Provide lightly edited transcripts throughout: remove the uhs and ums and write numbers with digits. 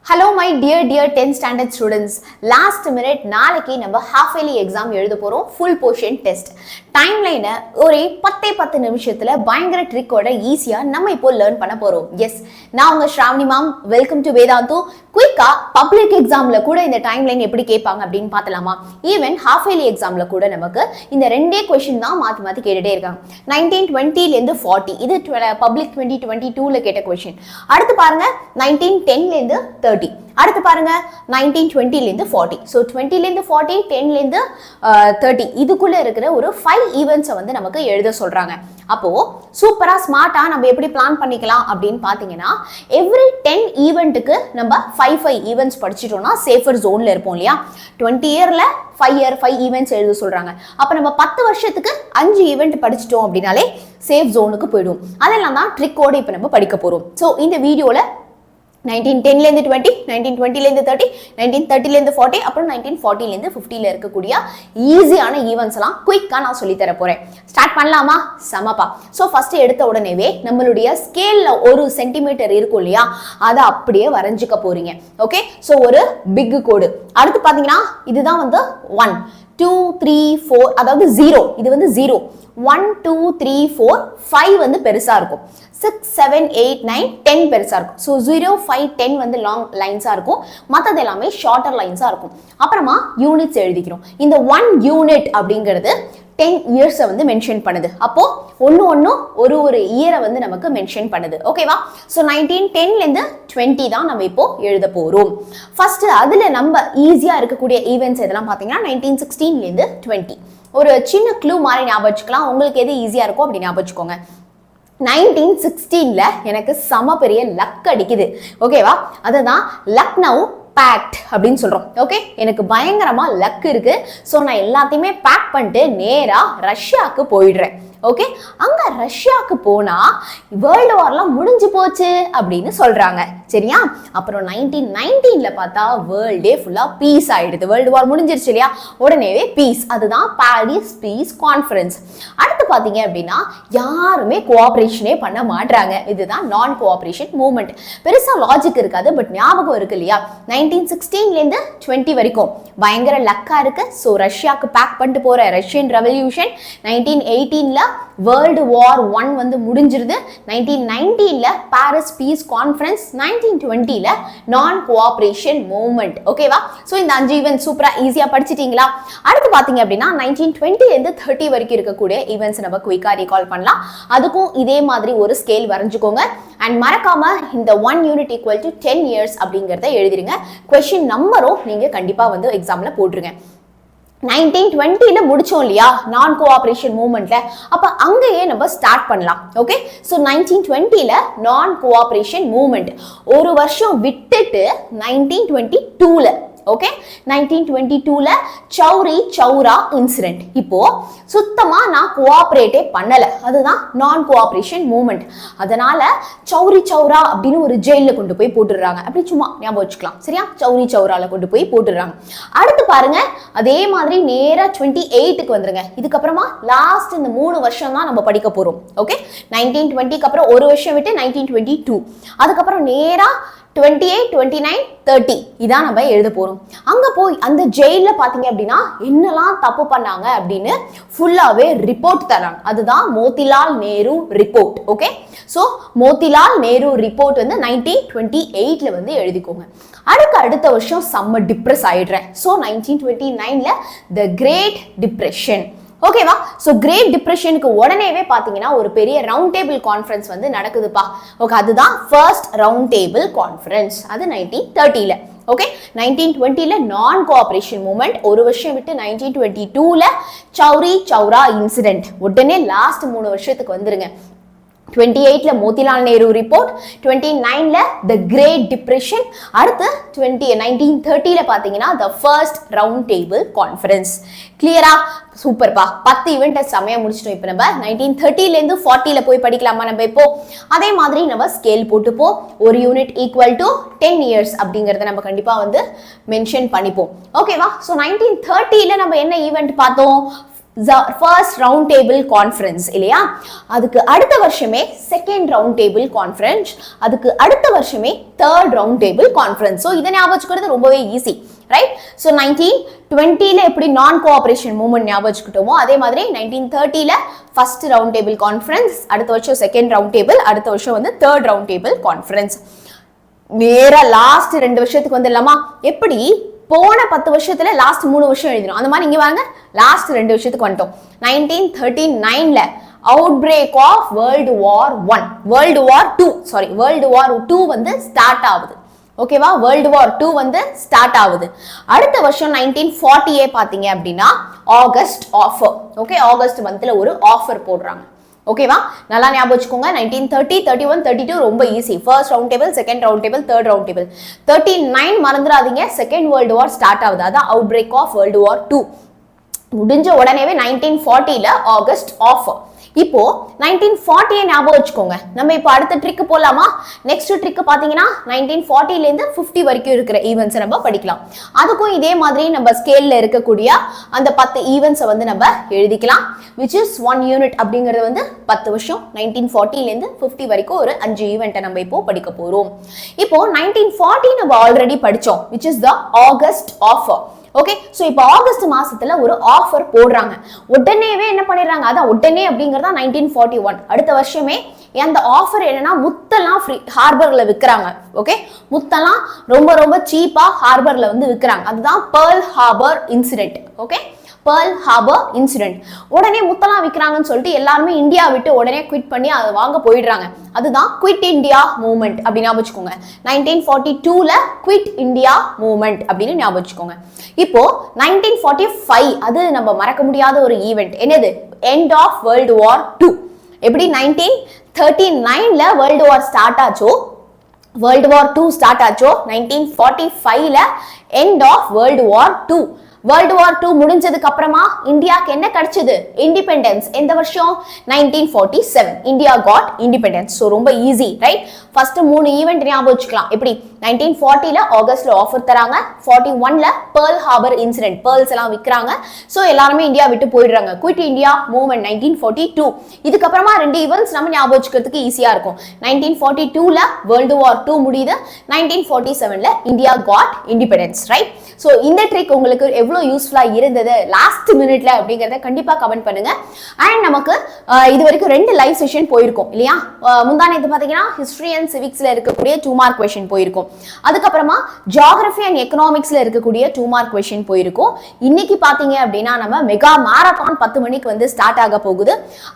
Hello my dear 10th standard students. Last minute நாளைக்கு நம்ம half yearly exam எழுத போறோம் full portion test. Timeline ஒரே 10 நிமிஷத்துல பயங்கர ட்ரிக்கோட ஈஸியா நம்ம இப்போ லேர்ன் பண்ண போறோம். எஸ், நான் உங்க Shravanee ma'am. Welcome to Vedantu. குயிக்கா பப்ளிக் எக்ஸாம்ல கூட இந்த டைம்லைன் எப்படி கேட்பாங்க அப்படின்னு பார்த்தலாமா? ஈவன் half yearly எக்ஸாம்ல கூட நமக்கு இந்த ரெண்டே क्वेश्चन தான் மாத்தி கேட்டுட்டே இருக்காங்க. 1920 ல இருந்து 40 இது பப்ளிக் 2022ல கேட்ட क्वेश्चन. அடுத்து பாருங்க 1910 ல இருந்து 30. அடுத்து பாருங்க 1920 ல இருந்து 40. சோ 20 ல இருந்து 40, 10 ல இருந்து 30 இதுக்குள்ள இருக்கிற ஒரு 5 ஈவென்ட்ஸ் வந்து நமக்கு எழுத சொல்றாங்க. அப்போ சூப்பரா ஸ்மார்ட்டா நம்ம எப்படி பிளான் பண்ணிக்கலாம் அப்படின்னு பாத்தீங்கன்னா, எவ்ரி 10 ஈவென்ட்க்கு நம்ம 5 ஈவென்ட்ஸ் படிச்சிட்டோம்னா சேஃபர் ஜோன்ல இருப்போம் இல்லையா? 20 இயர்ல 5 ஈவென்ட்ஸ் எழுத சொல்றாங்க. அப்ப நம்ம 10 வருஷத்துக்கு 5 ஈவென்ட் படிச்சிட்டோம் அப்படினாலே சேஃப் ஜோனுக்கு போய்டும். அதெல்லாம் தான் ட்ரிக்கோட இப்ப நம்ம படிக்க போறோம். சோ இந்த வீடியோல 1910 ல இருந்து 20, 1920 ல இருந்து 30, 1930 ல இருந்து 40, அப்புறம் 1940 ல இருந்து 50 ல இருக்கக்கூடிய ஈஸியான ஈவென்ட்ஸ் எல்லாம் குயிக்கா நான் சொல்லி தர போறேன். ஸ்டார்ட் பண்ணலாமா? சமப்பா. சோ ஃபர்ஸ்ட் எடுத்த உடனேவே நம்மளுடைய ஸ்கேல்ல 1 சென்டிமீட்டர் இருக்கும் இல்லையா, அதை அப்படியே வரைஞ்சுக்க போறீங்க. ஓகே, சோ ஒரு பிக் கோடு. அடுத்து பாத்தீங்கன்னா இதுதான் வந்து 1 2 3 4, அதாவது 0. இது வந்து 0 1 2 3 4 5 வந்து பெருசா இருக்கும். 6 7 8 9 10 பெருசா இருக்கும். சோ 0 5 10 வந்து லாங் லைன்ஸா இருக்கும். மத்தது எல்லாமே ஷார்ட்டர் லைன்ஸா இருக்கும். அப்புறமா யூனிட்ஸ் எழுதிக்கிறோம். இந்த 1 யூனிட் அப்படிங்கிறது 10 இயர்ஸ் வந்து மென்ஷன் பண்ணுது. அப்போ ஒரு இயரை வந்து நமக்கு மென்ஷன் பண்ணுது. ஓகேவா? சோ 1910 ல இருந்து 20 தான் நம்ம இப்போ எழுத போறோம். ஃபர்ஸ்ட் அதுல நம்ம ஈஸியா இருக்கக்கூடிய ஈவென்ட்ஸ் எதெல்லாம் பாத்தீங்கன்னா 1916 ல இருந்து 20. ஒரு சின்ன க்ளூ மாதிரி ஞாபகம் வச்சுக்கலாம். உங்களுக்கு எது ஈஸியா இருக்கும் அப்படி ஞாபகம் வச்சுக்கோங்க. 1916ல எனக்கு சம பெரிய லக் அடிக்குது. ஓகேவா? அதுதான் லக்னோ பேக்ட் அப்படின்னு சொல்றோம். ஓகே, எனக்கு பயங்கரமா லக் இருக்கு. சோ நான் எல்லாத்தையுமே பேக் பண்ணிட்டு நேரா ரஷ்யாவுக்கு போயிடுறேன். ஓகே, அங்க ரஷ்யாவுக்கு போனா வேர்ல்டு வார்லாம் முடிஞ்சு போச்சு அப்படின்னு சொல்றாங்க. சரியா? அப்புறம் 1919ல பார்த்தா வேர்ல்டே ஃபுல்லா பீஸ் ஆயிடுது. வேர்ல்டு வார் முடிஞ்சிருச்சு இல்லையா, உடனேவே பீஸ். அதுதான் பாரிஸ் பீஸ் கான்ஃபரன்ஸ். அடுத்து பாத்தீங்க அப்படின்னா யாருமே கோஆபரேஷனே பண்ண மாட்டாங்க. இதுதான் நான் கோஆபரேஷன் மூவ்மெண்ட். பெருசா லாஜிக் இருக்காது, பட் ஞாபகம் இருக்கு இல்லையா? 1916ல இருந்து 20 வரைக்கும் பயங்கர லக்கா இருக்கு. சோ ரஷ்யாவுக்கு பேக் பண்ணிட்டு போற ரஷ்யன் ரெவல்யூஷன். 1918ல வேர்ல்டு வார் 1 வந்து முடிஞ்சிருது. 1919ல பாரிஸ் பீஸ் கான்ஃபரன்ஸ். 1920ல நான் கோஆபரேஷன் மூவ்மெண்ட். ஓகேவா? சோ இந்த 5 ஈவென்ட் சூப்பரா ஈஸியா படிச்சிட்டீங்களா? அடுத்து பாத்தீங்க அப்படின்னா 1920 ல இருந்து 30 வரைக்கும் இருக்கக்கூடிய ஈவென்ட்ஸ் நம்ம குயிக்கா ரீகால் பண்ணலாம். அதுக்கும் இதே மாதிரி ஒரு ஸ்கேல் வரைஞ்சுக்கோங்க. அண்ட் மறக்காம இந்த 1 யூனிட் ஈக்குவல் டு 10 இயர்ஸ் அப்படிங்கறத எழுதிருங்க. क्वेश्चन நம்பரும் நீங்க கண்டிப்பா வந்து எக்ஸாம்ல போட்டுருங்க. 1920ல முடிச்சோம் இல்லையா நான் கோஆபரேஷன் மூவ்மெண்ட்ல, அப்ப அங்கேயே நம்ம ஸ்டார்ட் பண்ணலாம். Okay, so 1920ல non cooperation movement ஒரு வருஷம் விட்டுட்டு 1922ல ஓகே 1922ல சௌரி சௌரா இன்சிடென்ட். இப்போ சுத்தமா நான் கோஆபரேட்டே பண்ணல, அதுதான் நான் கோஆபரேஷன் மூவ்மெண்ட். அதனால சௌரி சௌரா அப்படின்னு ஒரு ஜெயில கொண்டு போய் போட்டுடுறாங்க. அப்படி சும்மா ஞாபகம் வச்சுக்கலாம். சரியா? சௌரி சௌரால கொண்டு போய் போட்டுடுறாங்க. அடுத்து பாருங்க அதே மாதிரி நேரா 28க்கு வந்துருங்க. இதுக்கப்புறமா லாஸ்ட் இந்த 3 வருஷம் தான் நம்ம படிக்க போறோம். ஓகே, 1920க்கு அப்புறம் ஒரு வருஷம் விட்டு 1922, அதுக்கப்புறம் நேரா 28 29 30 இதான் நம்ம எழுத போறோம். அங்க போய் அந்த ஜெயில பாத்தீங்க அப்படின்னா என்னெல்லாம் தப்பு பண்ணாங்க அப்படின்னு ஃபுல்லாவே ரிப்போர்ட் தராங்க. அதுதான் Motilal Nehru report. Okay, so Motilal Nehru report வந்து 1928ல வந்து எழுதிக்கோங்க. அடுத்த வருஷம் செம்ம டிப்ரெஸ் ஆயிடுறேன். சோ 1929ல த கிரேட் டிப்ரெஷன். ஓகேவா? சோ கிரேட் டிப்ரெஷனுக்கு உடனேவே பாத்தீங்கன்னா ஒரு பெரிய ரவுண்ட் டேபிள் கான்ஃபரன்ஸ் வந்து நடக்குதுப்பா. ஓகே, அதுதான் ஃபர்ஸ்ட் ரவுண்ட் டேபிள் கான்ஃபரன்ஸ். அது 1930ல. ஓகே, 1920ல நான் கோஆபரேஷன் மூவ்மெண்ட் ஒரு வருஷம் விட்டு 1922ல சௌரி சௌரா இன்சிடென்ட். உடனே லாஸ்ட் 3 வருஷத்துக்கு வந்துருங்க. 28ல மோதிலால் நேரு ரிப்போர்ட், 29ல த கிரேட் டிப்ரெஷன், அடுத்து 1930ல பாத்தீங்கன்னா the first round table conference. கிளியரா? சூப்பர்ப்பா. 10 ஈவென்ட் செமையா முடிச்சிட்டோம். இப்போ நம்ம 1930ல இருந்து 40ல போய் படிக்கலாமா? நம்ம இப்போ அதே மாதிரி நம்ம ஸ்கேல் போட்டுப்போம். ஒரு யூனிட் ஈக்குவல் டு 10 இயர்ஸ் அப்படிங்கறத நம்ம கண்டிப்பா வந்து மென்ஷன் பண்ணிப்போம். ஓகேவா? சோ 1930ல நம்ம என்ன ஈவென்ட் பார்த்தோம்? ஃபர்ஸ்ட் ரவுண்ட் டேபிள் கான்ஃபரன்ஸ் இல்லையா, அதுக்கு அடுத்த வருஷமே செகண்ட் ரவுண்ட் டேபிள் கான்ஃபரன்ஸ், அதுக்கு அடுத்த வருஷமே third round table conference. So இதை ஞாபகம் வச்சுக்கிறது ரொம்பவே ஈஸி, ரைட்? ஸோ 1920ல எப்படி நான் கோஆபரேஷன் மூவ்மெண்ட் ஞாபகம் வச்சுக்கிட்டோமோ அதே மாதிரி 1930ல ஃபர்ஸ்ட் ரவுண்ட் டேபிள் கான்ஃபரன்ஸ், அடுத்த வருஷம் செகண்ட் ரவுண்ட் டேபிள், அடுத்த வருஷம் வந்து தேர்ட் ரவுண்ட் டேபிள் கான்ஃபரன்ஸ். நேரா லாஸ்ட் 2 வருஷத்துக்கு வந்துடலாமா? எப்படி போன 10 வருஷத்துல லாஸ்ட் 3 வருஷம் எழுதினோம், அந்த மாதிரி இங்க வாங்க லாஸ்ட் 2 வருஷத்துக்கு வந்துட்டோம். 1939ல outbreak of world war 1, world war 2 sorry world war 2 வந்து ஸ்டார்ட் ஆகுது. ஓகேவா? வேர்ல்டு வார் 2 வந்து ஸ்டார்ட் ஆகுது. அடுத்த வருஷம் 1940 பாத்தீங்க அப்படின்னா ஆகஸ்ட் ஆஃபர். ஓகே, ஆகஸ்ட் மந்த்ல ஒரு ஆஃபர் போடுறாங்க. ஓகேவா? நல்லா ஞாபகம் வச்சுக்கோங்க. 1930, 31, 32 ரொம்ப easy. First round table, second round table, third round table. 39 மறந்துடாதீங்க, செகண்ட் வேர்ல்டு வார் ஸ்டார்ட் ஆகுது. அதான் outbreak of world war 2. முடிஞ்ச உடனேவே 1940ல ஆகஸ்ட் ஆஃபர். இப்போ 1940 ஞாபகம் வச்சுக்கோங்க. நம்ம இப்போ அடுத்த ட்ரிக் போலாமா? நெக்ஸ்ட் ட்ரிக் பாத்தீங்கன்னா 1940ல இருந்து 50 வரைக்கும் இருக்கிற ஈவென்ட்ஸ் நம்ம படிக்கலாம். அதுக்கும் இதே மாதிரி நம்ம ஸ்கேல்ல இருக்கக்கூடிய அந்த 10 ஈவென்ட்ஸை வந்து நம்ம எழுதிக்கலாம். which is 1 யூனிட் அப்படிங்கிறது வந்து 10 வருஷம். 1940ல இருந்து 50 வரைக்கும் ஒரு 5 ஈவெண்ட்டை நம்ம இப்போ படிக்க போறோம். இப்போ 1940 நம்ம ஆல்ரெடி படிச்சோம், which is the August offer. Okay, so இப்போ ஆகஸ்ட் மாசத்துல ஒரு ஆஃபர் போடுறாங்க. உடனேவே என்ன பண்ணிடுறாங்க, அதான் உடனே அப்படிங்கறதா 1941. அடுத்த வருஷமே அந்த ஆஃபர் என்னன்னா முத்தெல்லாம் ஃப்ரீ ஹார்பர்ல விற்கிறாங்க. ஓகே, முத்தெல்லாம் ரொம்ப ரொம்ப சீப்பா ஹார்பர்ல வந்து விற்கிறாங்க. அதுதான் pearl harbour incident. Okay, pearl harbour incident. உடனே முத்தெல்லாம் விற்கிறாங்கன்னு சொல்லிட்டு எல்லாருமே இந்தியா விட்டு உடனே குவிட் பண்ணி அதை வாங்க போயிடுறாங்க. அதுதான் குவிட் இந்தியா மூவ்மெண்ட் அப்படின்னு ஞாபகம் வச்சுக்கோங்க. 1942ல குவிட் இந்தியா மூவ்மெண்ட் அப்படின்னு ஞாபகம் வச்சுக்கோங்க. இப்போ 1945 அது நம்ம மறக்க முடியாத ஒரு ஈவெண்ட். என்னது? End of world war 2. எப்படி 1939ல வேர்ல்டு வார் ஸ்டார்ட் ஆச்சோ, வேர்ல்டு வார் 2 ஸ்டார்ட் ஆச்சோ, 1945ல end of world war 2. World war 2 முடிஞ்சதுக்கு அப்புறமா இந்தியாக்கு என்ன கிடைச்சது? இண்டிபெண்டன்ஸ். எந்த வருஷம்? 1947. India got independence. ஸோ ரொம்ப ஈஸி, ரைட்? ஃபர்ஸ்ட் 3 ஈவெண்ட் ஞாபகம் வச்சுக்கலாம். எப்படி? 1940ல ஆகஸ்ட்ல ஆஃபர் தராங்க, 41ல பேர்ல் ஹார்பர் இன்சிடென்ட், பேர்ல்ஸ் எல்லாம் விற்கிறாங்க. ஸோ எல்லாருமே இந்தியா விட்டு போயிடுறாங்க. Quit India movement 1942. இதுக்கப்புறமா 2 ஈவெண்ட்ஸ் நம்ம ஞாபகம் வச்சுக்கிறதுக்கு ஈஸியா இருக்கும். 1942ல வேர்ல்டு வார் 2 முடியுது, 1947ல India got independence, right? So இந்த ட்ரிக் உங்களுக்கு எவ்வளவு யூஸ்ஃபுல்லா இருந்தது லாஸ்ட் மினிட்ல அப்படிங்கறத கண்டிப்பா கமெண்ட் பண்ணுங்க. அண்ட் நமக்கு இது வரைக்கும் 2 லைவ் செஷன் போயிருக்கும் இல்லையா? முந்தானேத்து பாத்தீங்கன்னா ஹிஸ்டரி அண்ட் சிவிக்ஸ்ல இருக்கக்கூடிய 2 மார்க் क्वेश्चन போயிருக்கும். அதுக்கப்புறமா ஜியோகிராஃபி அண்ட் எக்கனாமிக்ஸ்ல இருக்கக்கூடிய 2 மார்க் क्वेश्चन போயிருக்கும். இன்னைக்கு பாத்தீங்க அப்படின்னா நம்ம மெகா மாரத்தான் 10 மணிக்கு வந்து ஸ்டார்ட் ஆக போகுது.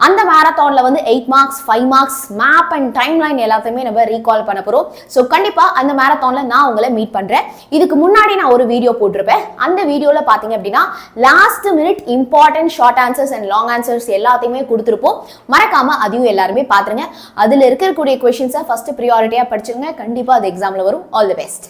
அந்த மாரத்தான்ல வந்து 8 marks, 5 marks, map and time line எல்லாத்தையுமே நம்ம ரீகால் பண்ண போறோம். ஸோ கண்டிப்பா அந்த மாரத்தான்ல நான் உங்களை மீட் பண்றேன். இதுக்கு முன்னாடி நான் ஒரு வீடியோ போட்டிருப்பேன். அந்த வீடியோல பாத்தீங்க அப்படின்னா last minute important short answers and long answers எல்லாத்தையுமே கொடுத்துருப்போம். மறக்காம அதையும் எல்லாருமே பாத்துருங்க. அதுல இருக்கக்கூடிய क्वेश्चंस ஃபர்ஸ்ட் பிரியாரிட்டியா படிச்சிருங்க. கண்டிப்பா அது எக்ஸாம்ல வரும். All the best.